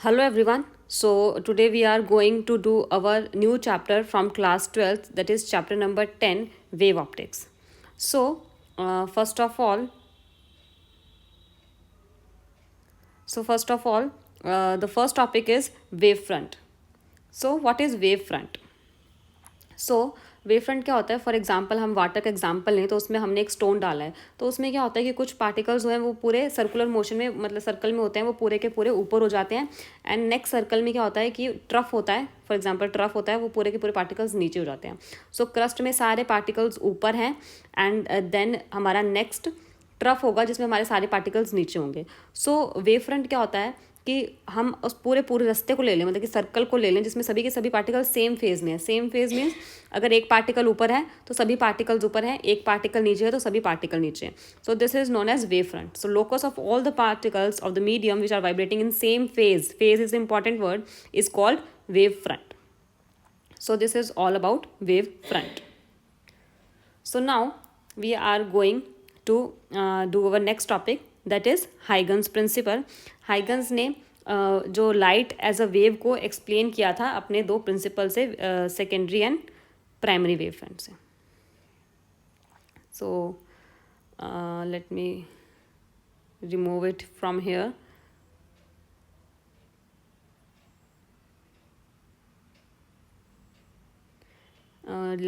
Hello everyone. So today we are going to do our new chapter from class 12th, that is chapter number 10, wave optics. So first of all, the first topic is wavefront. So what is wavefront? So wave front क्या होता है? For example हम water का example लें तो उसमें हमने एक स्टोन डाला है, तो उसमें क्या होता है कि कुछ पार्टिकल्स जो हैं वो पूरे सर्कुलर मोशन में, मतलब सर्कल में होते हैं, वो पूरे के पूरे ऊपर हो जाते हैं। एंड नेक्स्ट सर्कल में क्या होता है कि ट्रफ होता है, फॉर एग्जाम्पल ट्रफ होता है, वो पूरे के पूरे पार्टिकल्स नीचे हो जाते हैं। सो क्रस्ट में सारे पार्टिकल्स ऊपर हैं एंड देन हमारा नेक्स्ट ट्रफ होगा जिसमें हमारे सारे पार्टिकल्स नीचे होंगे। सो वेव फ्रंट क्या होता है कि हम उस पूरे पूरे रास्ते को ले लें, मतलब कि सर्कल को ले लें जिसमें सभी के सभी पार्टिकल सेम फेज में है। सेम फेज मीन्स अगर एक पार्टिकल ऊपर है तो सभी पार्टिकल्स ऊपर हैं, एक पार्टिकल नीचे है तो सभी पार्टिकल नीचे हैं। So this is known as wave front. So locus of all the particles of the medium which are vibrating in same phase, phase is important word, is called wave front. So this is all about wave front. So now we are going to do our next topic, that is Huygens principle. Huygens ने जो light as a wave को explain किया था अपने दो principal से, secondary and primary wave front से. So let me remove it from here.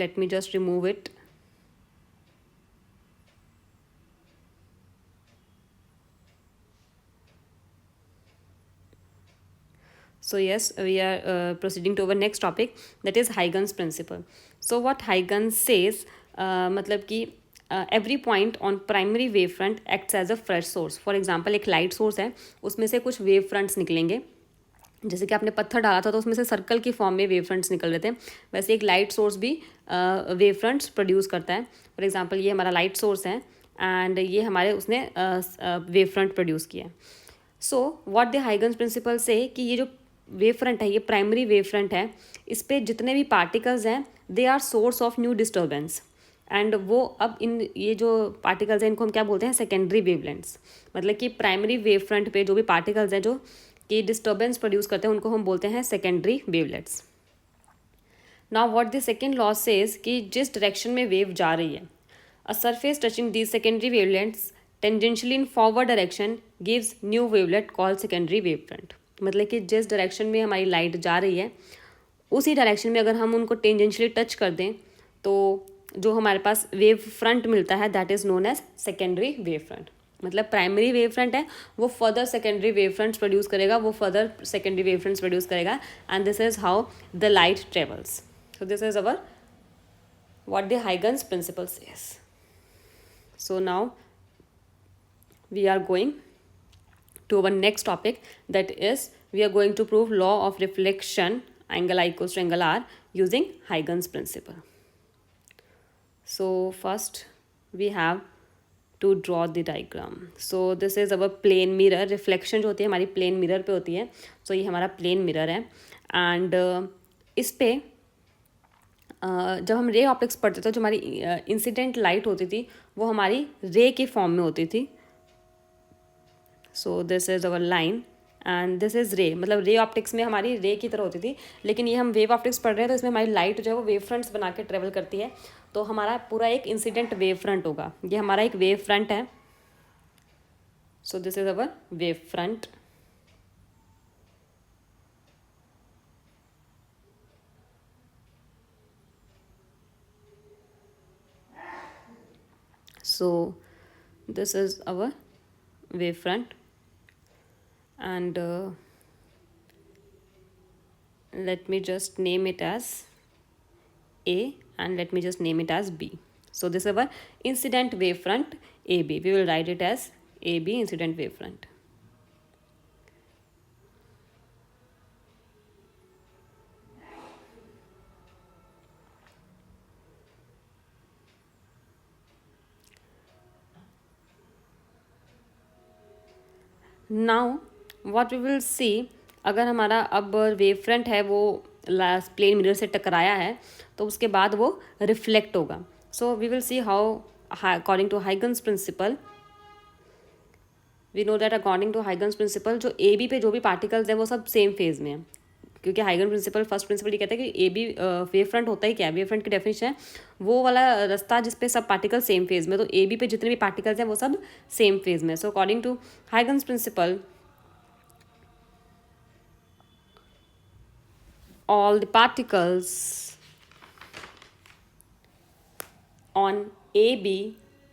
Let me just remove it. So yes, we are proceeding to our next topic, that is Huygens principle. So what Huygens says, मतलब कि every point on primary wave front acts as a fresh source. For example, एक light source है, उसमें से कुछ wave fronts निकलेंगे. जैसे कि आपने पत्थर डाला था तो उसमें से सर्कल की फॉर्म में वेव फ्रंट्स निकल रहे थे, वैसे एक लाइट सोर्स भी वेव फ्रंट्स प्रोड्यूस करता है. फॉर एग्जांपल ये हमारा लाइट सोर्स है एंड ये हमारे उसने वेव फ्रंट प्रोड्यूस किया है. So what the Huygens principle says कि ये जो वेव फ्रंट है, ये प्राइमरी वेव फ्रंट है, इस पर जितने भी पार्टिकल्स हैं they are source of new disturbance. And वो अब इन ये जो पार्टिकल्स हैं इनको हम क्या बोलते हैं? सेकेंडरी वेवलेंट्स. मतलब कि प्राइमरी वेव फ्रंट पे जो भी पार्टिकल्स हैं जो कि डिस्टर्बेंस प्रोड्यूस करते हैं उनको हम बोलते हैं secondary wavelets. Now what the second law says कि जिस डायरेक्शन में वेव जा रही है, a surface touching the secondary wavelets tangentially in forward direction gives new wavelet called secondary wave front. मतलब कि जिस डायरेक्शन में हमारी लाइट जा रही है उसी डायरेक्शन में अगर हम उनको टेंजेंशियली टच कर दें तो जो हमारे पास वेव फ्रंट मिलता है that is known as secondary wave front. मतलब प्राइमरी वेव फ्रंट है वो further secondary wave fronts produce करेगा, वो further secondary wave fronts produce करेगा, and this is how the light travels. So this is our what the Huygens principle says. So now we are going to our next topic, that is we are going to prove law of reflection, angle I equals to angle R, using Huygens principle. So first we have to draw the diagram. So this is our plane mirror. Reflection जो होती है हमारी plane mirror पे होती है. So ये हमारा plane mirror है and इस पे जब हम रे ऑप्टिक्स पढ़ते थे जो हमारी इंसिडेंट लाइट होती थी वो हमारी रे के फॉर्म में होती थी. So this is our line and this is रे. मतलब रे ऑप्टिक्स में हमारी रे की तरह होती थी, लेकिन ये हम वेव ऑप्टिक्स पढ़ रहे हैं तो इसमें हमारी लाइट जो है वो वेव फ्रंट्स बना के ट्रेवल करती है, तो हमारा पूरा एक इंसिडेंट वेव फ्रंट होगा. ये हमारा एक वेव फ्रंट है. So this is our wave front. So this is our wave front and let me just name it as A and let me just name it as B. So this is our incident wave front AB. We will write it as AB, incident wave front. Now what we will see, अगर हमारा अब wave front है वो plane mirror से टकराया है तो उसके बाद वो रिफ्लेक्ट होगा. So we will see how according to Huygens principle we know that according to Huygens principle जो ए बी पे जो भी पार्टिकल्स हैं वो सब सेम फेज में हैं, क्योंकि हाइगन प्रिंसिपल फर्स्ट प्रिंसिपल ये कहता है कि ए बी वेव फ्रंट होता ही क्या है, वेव फ्रंट की डेफिनेशन है वो वाला रास्ता जिसपे सब पार्टिकल सेम फेज में, तो ए बी पे जितने भी पार्टिकल्स हैं वो सब सेम फेज में. So according to Huygens principle all the particles on AB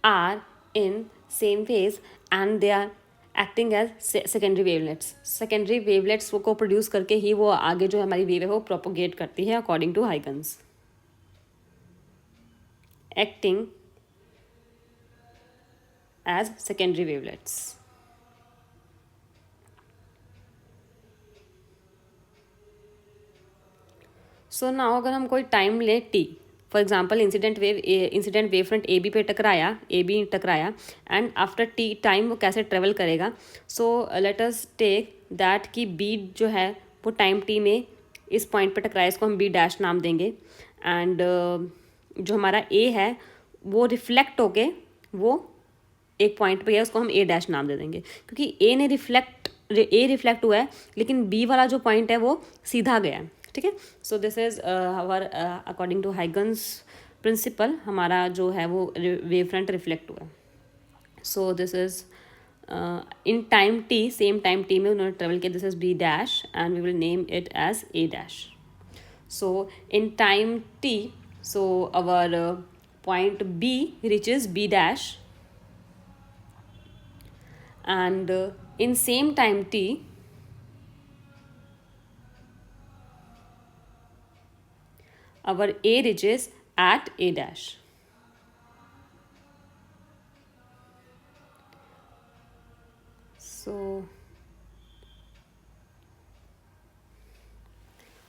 are in same phase and they are acting as secondary wavelets. Secondary wavelets को प्रोड्यूस करके ही वो आगे जो हमारी वेव है वो प्रोपोगेट करती है according to Huygens. Acting as secondary wavelets. So now अगर हम कोई टाइम ले t, for example incident wave front A B पे टकराया, ए बी टकराया एंड आफ्टर टी टाइम वो कैसे ट्रेवल करेगा. So let us take that कि बी जो है वो टाइम टी में इस पॉइंट पे टकराया, इसको हम बी डैश नाम देंगे. एंड जो हमारा ए है वो रिफ्लेक्ट होके वो एक पॉइंट पे है, उसको हम ए डैश नाम दे देंगे, क्योंकि ए रिफ्लेक्ट हुआ है लेकिन बी वाला जो पॉइंट है वो सीधा गया है. ठीक है. So this is our according to Huygens principle हमारा जो है वो वेव फ्रंट रिफ्लेक्ट हुआ है. So this is in time t, same time t में उन्होंने ट्रेवल किया. This is B dash and we will name it as A dash. So in time t, so our point B reaches b dash and in same time t our a reaches at a dash.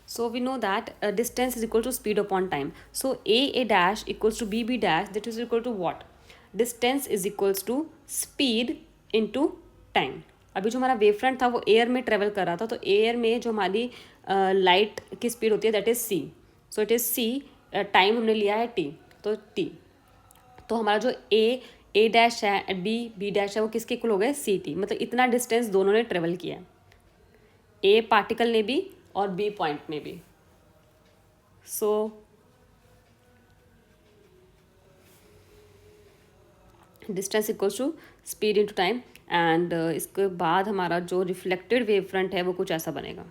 So we know that distance is equal to speed upon time. So a dash equals to b dash, that is equal to what? Distance is equals to speed into time. अभी जो हमारा wave front था वो air में travel कर रहा था, तो एयर में जो हमारी लाइट की स्पीड होती है that is c. So it is c, time हमने लिया है टी, तो टी. तो हमारा जो ए डैश है, बी डैश है, वो किसके इक्वल हो गए? C t. मतलब इतना डिस्टेंस दोनों ने ट्रेवल किया है, ए पार्टिकल ने भी और बी पॉइंट ने भी. So distance equals to speed into time. And इसके बाद हमारा जो रिफ्लेक्टेड वेव फ्रंट है वो कुछ ऐसा बनेगा.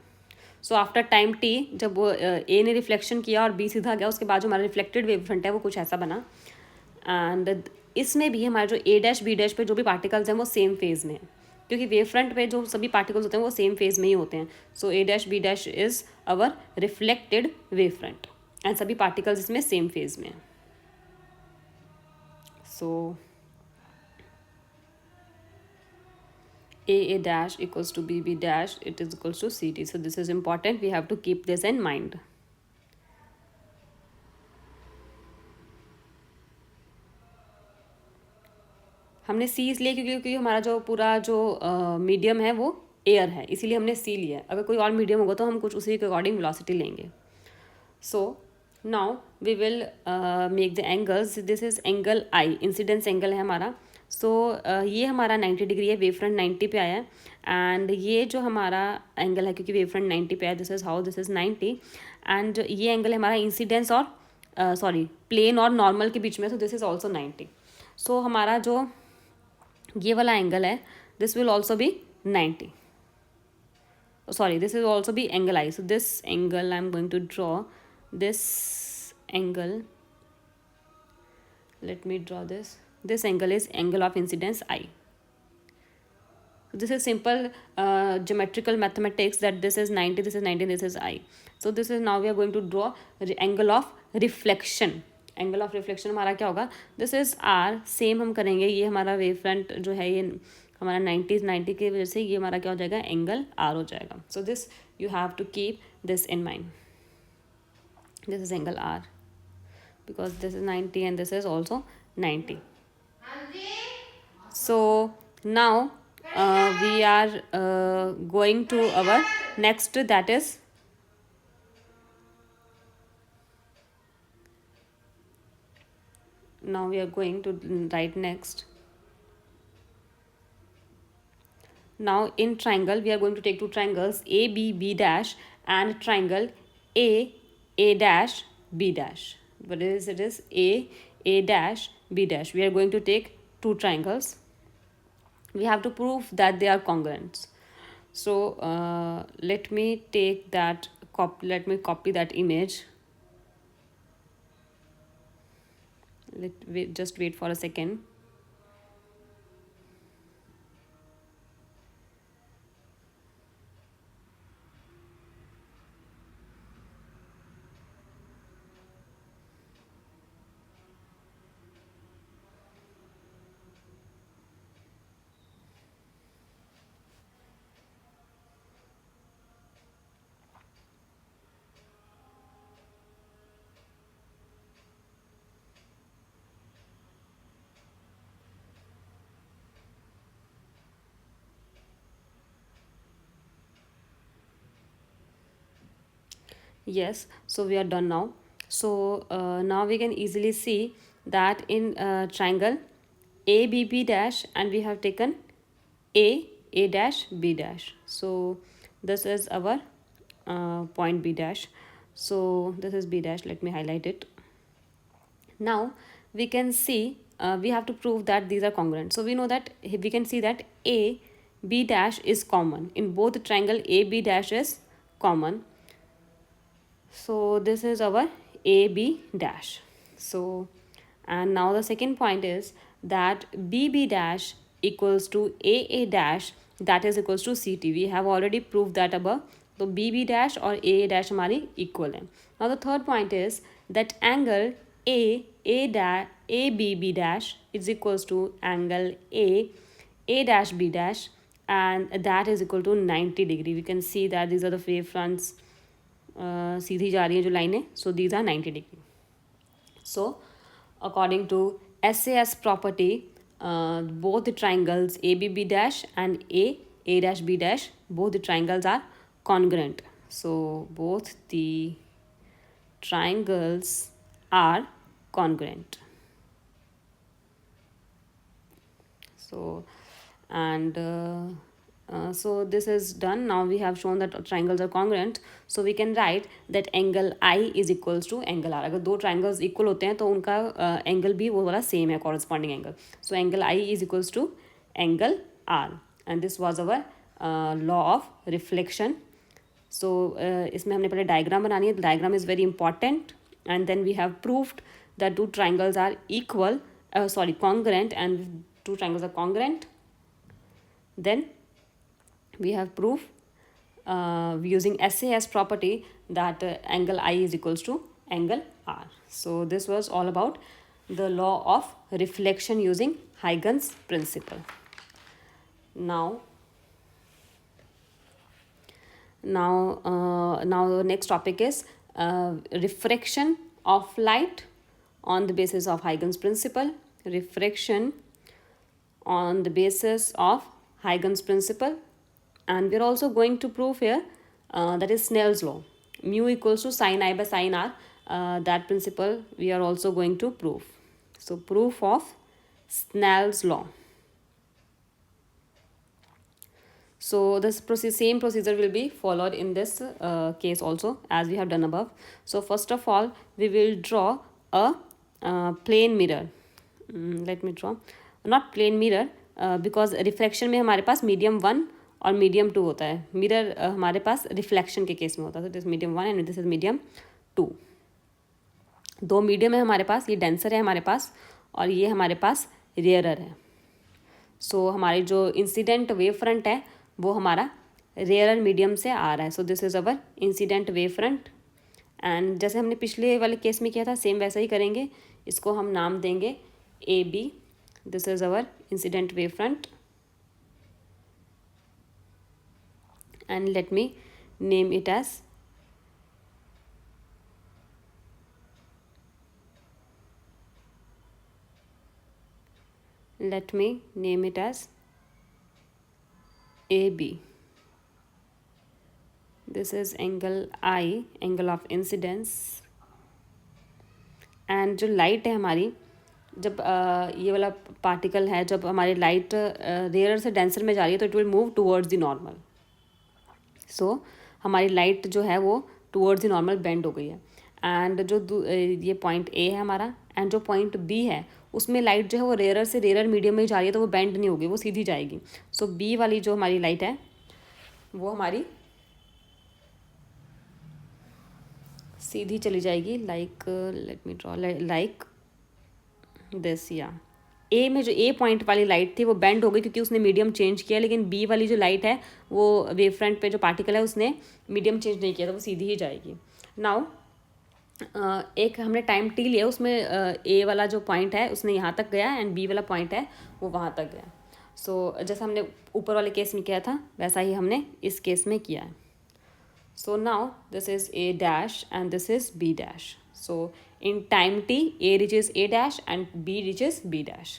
सो आफ्टर टाइम टी, जब वो ए ने रिफ्लेक्शन किया और बी सीधा गया, उसके बाद जो हमारा रिफ्लेक्टेड वेव फ्रंट है वो कुछ ऐसा बना. एंड इसमें भी हमारे जो ए डैश बी डैश पे जो भी पार्टिकल्स हैं वो सेम फेज में है, क्योंकि वेव फ्रंट पे जो सभी पार्टिकल्स होते हैं वो सेम फेज में ही होते हैं. So A dash B dash is our reflected wave front and सभी पार्टिकल्स इसमें सेम फेज में हैं. सो a dash equals to b dash, it is equals to ct. So this is important, we have to keep this in mind. हमने सी इसलिए क्योंकि हमारा जो पूरा जो मीडियम है वो एयर है, इसीलिए हमने सी लिया है. अगर कोई और मीडियम होगा तो हम कुछ उसी के अकॉर्डिंग वेलोसिटी लेंगे. So now we will make the angles. This is angle i, incidence angle है हमारा. सो ये हमारा 90 डिग्री है, वेव फ्रंट 90 पे आया है. एंड ये जो हमारा एंगल है क्योंकि वेव फ्रंट 90 पे आया, this is how, this is 90. And ये एंगल है हमारा इंसिडेंस और प्लेन और नॉर्मल के बीच में, तो दिस इज ऑल्सो 90. सो हमारा जो ये वाला एंगल है this will also be 90. Sorry, this is also be angle I. So this angle I'm going to draw this angle. Let me draw this. This angle is angle of incidence I. This is simple geometrical mathematics that this is 90, this is 90, this is I. So this is, now we are going to draw angle of reflection. Angle of reflection हमारा क्या होगा? This is are. Same हम करेंगे, ये हमारा wave front जो है ये हमारा 90 की वजह से ये हमारा क्या हो जाएगा? एंगल आर हो जाएगा. So this you have to keep this in mind. This is angle r because this is 90 and this is also 90. So now we are going to our next, that is now we are going to write next. Now in triangle we are going to take two triangles a b b dash and triangle a dash b dash. What is it is a dash b dash. We are going to take two triangles. We have to prove that they are congruent. So let me take that let me copy that image. Just wait for a second. Yes, so we are done now. So now we can easily see that in triangle a b b dash, and we have taken a dash b dash. So this is our point b dash. So this is b dash. Let me highlight it. Now we can see we have to prove that these are congruent. So we know that we can see that a b dash is common in both triangle a b dash is common. So this is our AB dash. So, and now the second point is that BB dash equals to AA dash, that is equals to CT. We have already proved that above. So BB dash or AA dash हमारी equal है. Now the third point is that angle A dash ABB dash is equals to angle A dash B dash, and that is equal to 90 degree. We can see that these are the wave fronts सीधी जा रही है जो लाइनें. So these are 90 degree. So according to SAS property, both the triangles ABB dash and A dash B dash, both the triangles are congruent. So both the triangles are congruent. So and so this is done. Now we have shown that triangles are congruent. So we can write that angle I is equals to angle R. अगर दो triangles equal होते हैं तो उनका angle भी वो वाला same है, corresponding angle. So angle I is equals to angle R. And this was our law of reflection. So इसमें हमने पहले diagram बनानी है. Diagram is very important. And then we have proved that two triangles are congruent, and two triangles are congruent. Then we have proof using SAS property that angle I is equals to angle R. So this was all about the law of reflection using Huygens principle. Now the next topic is refraction of light on the basis of Huygens principle. Refraction on the basis of Huygens principle. And we're also going to prove here that is Snell's law. Mu equals to sin I by sin R. That principle we are also going to prove. So proof of Snell's law. So this same procedure will be followed in this case also, as we have done above. So first of all, we will draw a plane mirror. Let me draw. Not plane mirror, because refraction में हमारे पास medium 1 और medium 2 होता है. Mirror हमारे पास reflection के case में होता है. This medium 1 and this is medium 2. दो मीडियम है हमारे पास. ये डेंसर है हमारे पास और ये हमारे पास रेयरर है. सो हमारी जो इंसिडेंट वेव फ्रंट है वो हमारा रेयरर मीडियम से आ रहा है. So this is our incident wave front. And जैसे हमने पिछले वाले केस में किया था सेम वैसा ही करेंगे. इसको हम नाम देंगे AB. This is our incident wave front. And let me name it as AB. This is angle I, angle of incidence. And जो light है हमारी जब ये वाला पार्टिकल है, जब हमारी लाइट रेयर से डेंसर में जा रही है तो it will move towards the normal. So हमारी लाइट जो है वो टूवर्ड्स द नॉर्मल बेंड हो गई है। एंड जो ये पॉइंट ए है हमारा, एंड जो पॉइंट बी है उसमें लाइट जो है वो रेयर से रेयर मीडियम में ही जा रही है, तो वो बेंड नहीं होगी, वो सीधी जाएगी। सो बी वाली जो हमारी लाइट है वो हमारी सीधी चली जाएगी, like let me draw like this. या ए में जो ए पॉइंट वाली लाइट थी वो बेंड हो गई क्योंकि उसने मीडियम चेंज किया, लेकिन बी वाली जो लाइट है वो वेव फ्रंट पे जो पार्टिकल है उसने मीडियम चेंज नहीं किया, तो वो सीधी ही जाएगी। नाउ एक हमने टाइम टी लिया, उसमें ए वाला जो पॉइंट है उसने यहाँ तक गया एंड बी वाला पॉइंट है वो वहाँ तक गया। सो जैसा हमने ऊपर वाले केस में किया था वैसा ही हमने इस केस में किया है। So now this is A dash and this is B dash. So in time t, A reaches A dash and B reaches B dash.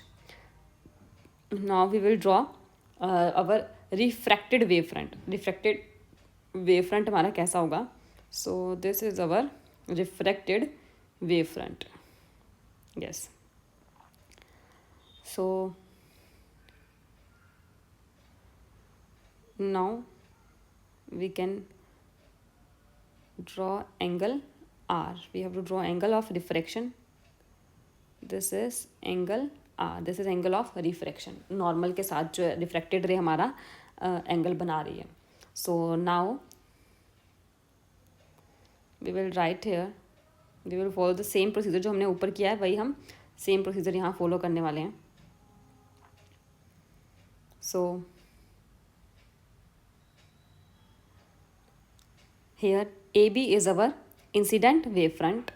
Now we will draw our refracted wavefront. Refracted wavefront हमारा कैसा होगा? So this is our refracted wavefront. Yes. So now we can draw angle R. We have to draw angle of refraction. This is angle R. This is angle of refraction. Normal के साथ जो refracted ray हमारा angle बना रही है. So now we will write here. We will follow the same procedure जो हमने ऊपर किया है, वही हम same procedure यहाँ follow करने वाले हैं. So here AB is our incident wavefront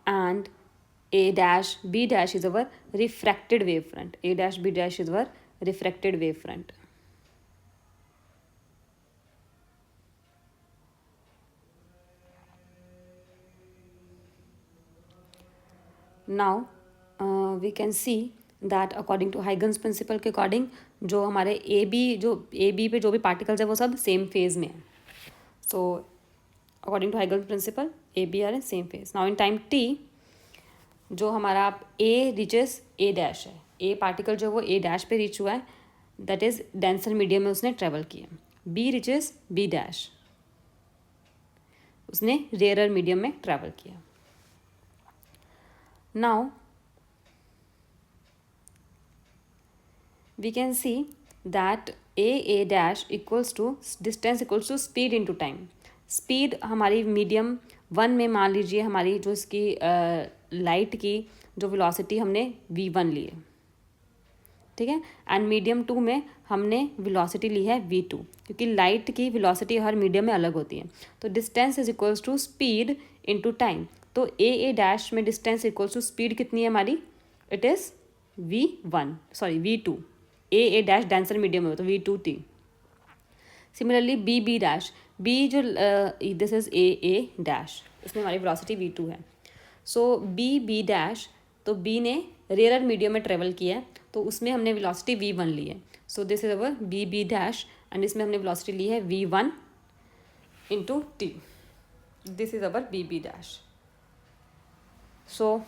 and A dash B dash is our refracted wavefront. A dash B dash is our refracted wavefront. Now we can see that according to Huygens principle के according जो हमारे ए B पे जो भी particles है वो सब same phase में है. So according to Huygens principle A B are in same phase. Now in time t जो हमारा ए रिचेस ए डैश है, ए पार्टिकल जो वो ए डैश पे रीच हुआ है, दैट इज डेंसर मीडियम में उसने ट्रेवल किया. बी रिचेस बी डैश, उसने रेयरर मीडियम में ट्रेवल किया. Now we can see that a dash equals to distance equals to speed into time. Speed हमारी मीडियम 1 में मान लीजिए हमारी जो इसकी लाइट की जो वेलोसिटी हमने v1 ली है, ठीक है, एंड मीडियम 2 में हमने वेलोसिटी ली है v2, क्योंकि लाइट की वेलोसिटी हर मीडियम में अलग होती है. तो distance is equals to speed into time. तो ए डैश में डिस्टेंस इक्वल्स टू स्पीड कितनी है हमारी? It is v1 sorry v2. A dash denser medium में हो तो v2t. Similarly B dash, B जो दिस इज ए डैश, इसमें हमारी वेलोसिटी v2 है. सो बी डैश, तो बी ने रेयर मीडियम में ट्रेवल किया है तो उसमें हमने वेलोसिटी v1 ली है. So this is our B dash and इसमें हमने वेलोसिटी ली है v1 into t. This is our B dash. So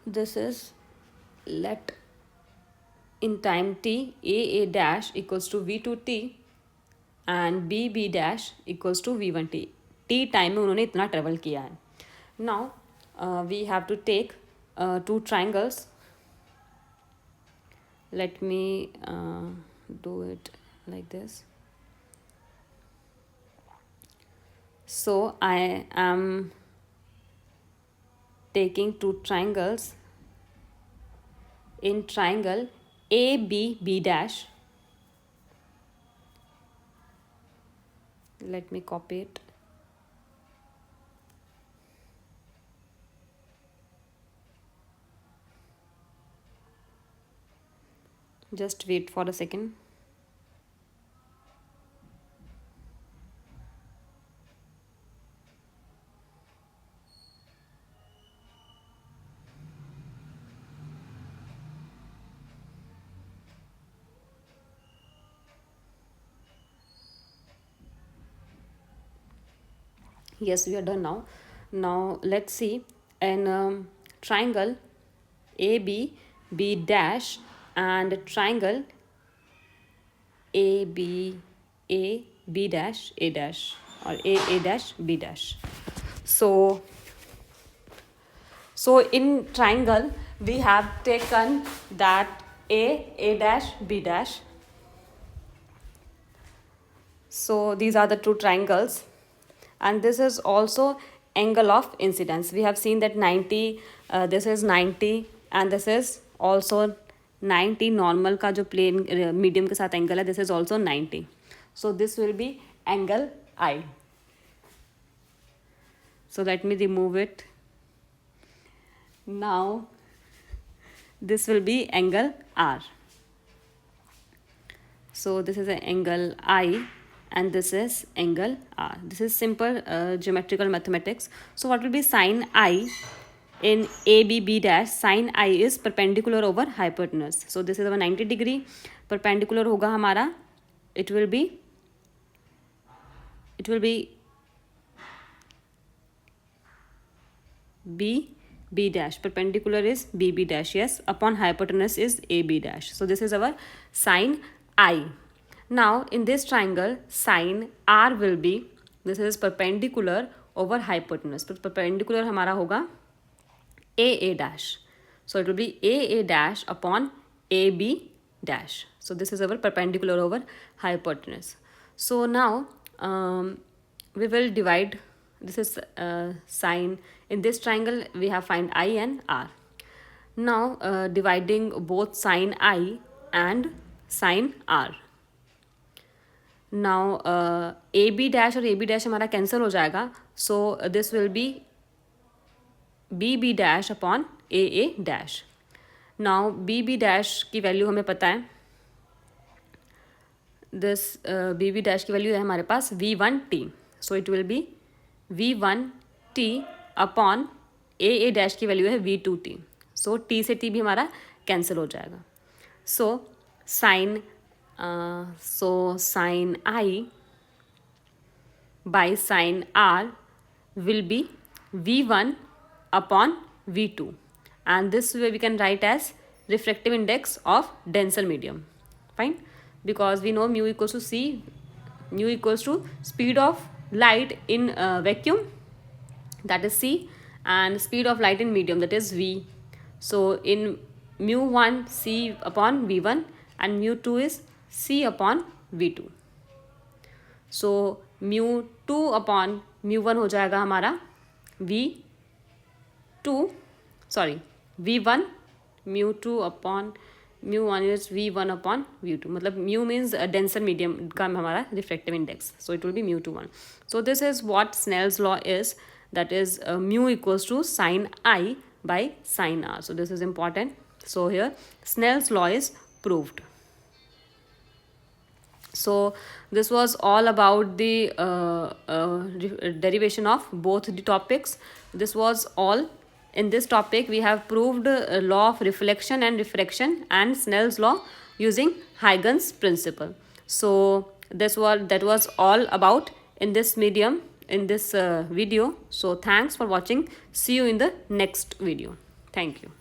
this is let in time t a dash equals to v2t and b dash equals to v1t. t time में उन्होंने इतना travel किया है. Now we have to take two triangles. Let me do it like this. So I am taking two triangles. In triangle A B dash, let me copy it. Just wait for a second. Yes, we are done now. Now let's see an triangle AB, B dash, and triangle AB, A, B dash, A dash, or A dash, B dash. So, so in triangle, we have taken that A dash, B dash. So these are the two triangles, and this is also angle of incidence. We have seen that 90, this is 90, and this is also 90 normal का जो plane medium के साथ angle है, this is also 90. So this will be angle I. So let me remove it. Now this will be angle R. So this is an angle I, and this is angle R. This is simple geometrical mathematics. So what will be sine I in ABB dash? Sine I is perpendicular over hypotenuse. So this is our 90 degree. Perpendicular होगा हमारा. It will be B dash. Perpendicular is BB dash. Yes, upon hypotenuse is AB dash. So this is our sine I. Now in this triangle, sine R will be, this is perpendicular over hypotenuse. तो perpendicular हमारा होगा AA dash. So it will be AA dash upon AB dash. So this is our perpendicular over hypotenuse. So now we will divide. This is sine. In this triangle, we have find I and R. Now dividing both sine I and sine R. Now AB dash और AB dash हमारा cancel हो जाएगा. So this will be BB dash upon AA dash. Now BB dash की value हमें पता है. This BB dash की value है हमारे पास V1T. So it will be V1T upon AA dash की वैल्यू है V2T. So T से T भी हमारा कैंसिल हो जाएगा. So sine I by sine R will be V1 upon V2, and this way we can write as refractive index of denser medium. Fine, because we know mu equals to C, mu equals to speed of light in vacuum, that is C, and speed of light in medium, that is V. So in mu1 C upon V1 and mu2 is C upon V2. So mu2 upon mu1 हो जाएगा हमारा V1, mu2 upon mu1 is V1 upon V2. मतलब mu means denser medium का हमारा refractive index. So it will be mu21. So this is what Snell's law is. That is mu equals to sine I by sine R. So this is important. So here Snell's law is proved. So this was all about the derivation of both the topics. This was all. In this topic we have proved law of reflection and refraction and Snell's law using Huygens principle. So that was all about in this medium, in this video. So thanks for watching. See you in the next video. Thank you.